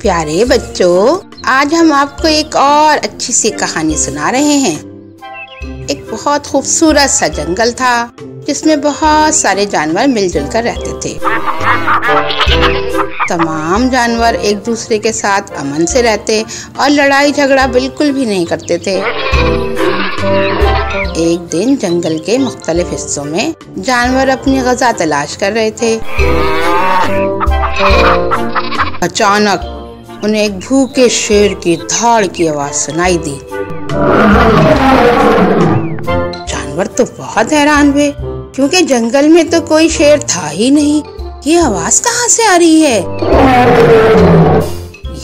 प्यारे बच्चों, आज हम आपको एक और अच्छी सी कहानी सुना रहे हैं। एक बहुत खूबसूरत सा जंगल था जिसमें बहुत सारे जानवर मिलजुल कर रहते थे। तमाम जानवर एक दूसरे के साथ अमन से रहते और लड़ाई झगड़ा बिल्कुल भी नहीं करते थे। एक दिन जंगल के मुख्तलिफ हिस्सों में जानवर अपनी ग़िज़ा तलाश कर रहे थे। अचानक उन्हें एक भूखे शेर की धाड़ की आवाज सुनाई दी। जानवर तो बहुत हैरान हुए क्योंकि जंगल में तो कोई शेर था ही नहीं। ये आवाज कहाँ से आ रही है?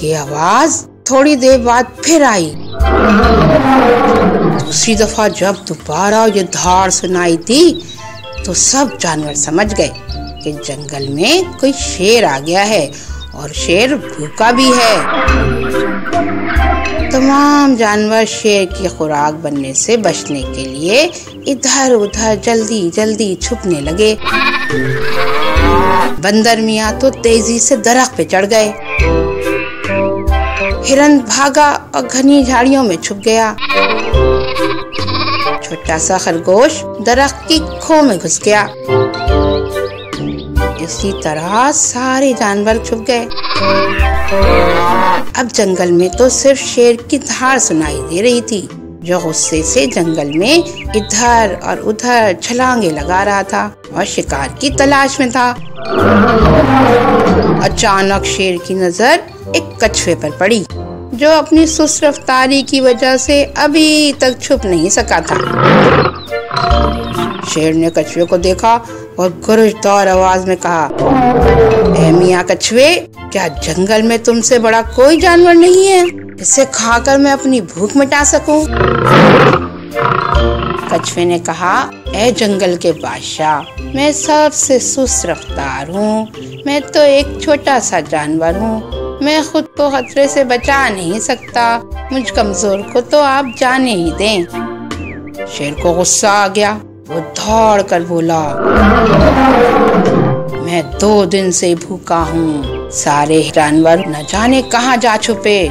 ये आवाज थोड़ी देर बाद फिर आई। दूसरी दफा जब दोबारा ये धाड़ सुनाई दी तो सब जानवर समझ गए कि जंगल में कोई शेर आ गया है और शेर भूखा भी है। तमाम जानवर शेर की खुराक बनने से बचने के लिए इधर उधर जल्दी जल्दी छुपने लगे। बंदर मियाँ तो तेजी से दरख्त पे चढ़ गए। हिरन भागा और घनी झाड़ियों में छुप गया। छोटा सा खरगोश दरख्त की खो में घुस गया। इसी तरह सारे जानवर छुप गए। अब जंगल में तो सिर्फ शेर की धाड़ सुनाई दे रही थी, जो गुस्से से जंगल में इधर और उधर छलांगे लगा रहा था और शिकार की तलाश में था। अचानक शेर की नजर एक कछुए पर पड़ी, जो अपनी सुस्त रफ्तारी की वजह से अभी तक छुप नहीं सका था। शेर ने कछुए को देखा और गरजदार आवाज में कहा, ऐ मियाँ कछुए, क्या जंगल में तुमसे बड़ा कोई जानवर नहीं है? इसे खाकर मैं अपनी भूख मिटा सकूं? कछुए ने कहा, ऐ जंगल के बादशाह, मैं सबसे सुस्त रफ्तार हूँ। मैं तो एक छोटा सा जानवर हूँ। मैं खुद को खतरे से बचा नहीं सकता। मुझ कमजोर को तो आप जाने ही दें। शेर को गुस्सा आ गया। वो दौड़ कर बोला, मैं 2 दिन से भूखा हूँ। सारे जानवर न जाने कहाँ जा छुपे,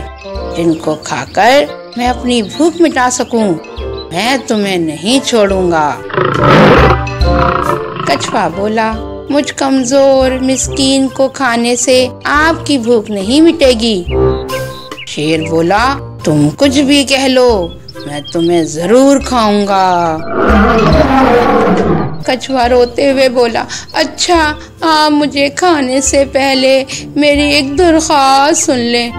जिनको खाकर मैं अपनी भूख मिटा सकूं। मैं तुम्हें नहीं छोड़ूंगा। कछुआ बोला, मुझ कमजोर मिस्कीन को खाने से आपकी भूख नहीं मिटेगी। शेर बोला, तुम कुछ भी कह लो, मैं तुम्हें जरूर खाऊंगा। कछुआ रोते हुए बोला, अच्छा, आप मुझे खाने से पहले मेरी एक दरख्वास्त सुन लें।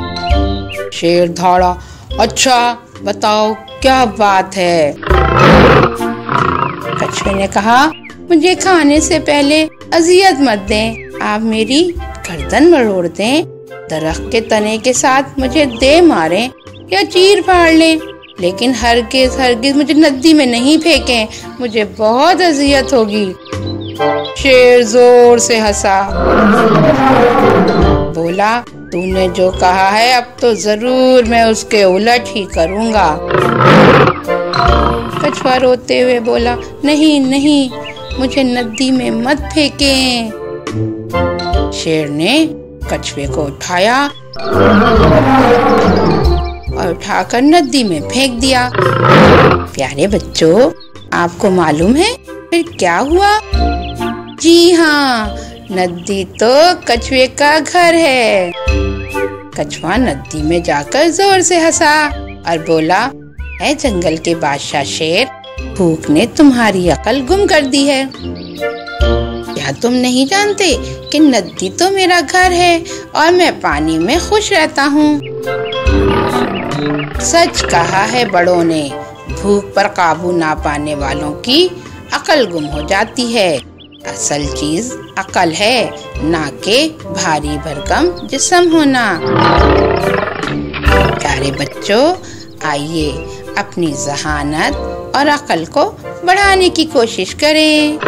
शेर दौड़ा, अच्छा बताओ क्या बात है? कछुए ने कहा, मुझे खाने से पहले अजियत मत दें। आप मेरी गर्दन मरोड़ दें, दरख्त के तने के साथ मुझे दे मारें या चीर फाड़ लें, लेकिन हरगिज मुझे नदी में नहीं फेंकें। मुझे बहुत अजियत होगी। शेर जोर से हंसा, बोला, तूने जो कहा है अब तो जरूर मैं उसके उलट ही करूँगा। कछुआ रोते हुए बोला, नहीं नहीं, मुझे नदी में मत फेंकें। शेर ने कछुए को उठाया और उठाकर नदी में फेंक दिया। प्यारे बच्चों, आपको मालूम है फिर क्या हुआ? जी हाँ, नदी तो कछुए का घर है। कछुआ नदी में जाकर जोर से हंसा और बोला, ऐ जंगल के बादशाह शेर, भूख ने तुम्हारी अकल गुम कर दी है। क्या तुम नहीं जानते कि नदी तो मेरा घर है और मैं पानी में खुश रहता हूँ। सच कहा है बड़ों ने, भूख पर काबू ना पाने वालों की अकल गुम हो जाती है। असल चीज अकल है, ना के भारी भरकम जिस्म होना। प्यारे बच्चों, आइए अपनी ज़हानत और अकल को बढ़ाने की कोशिश करें।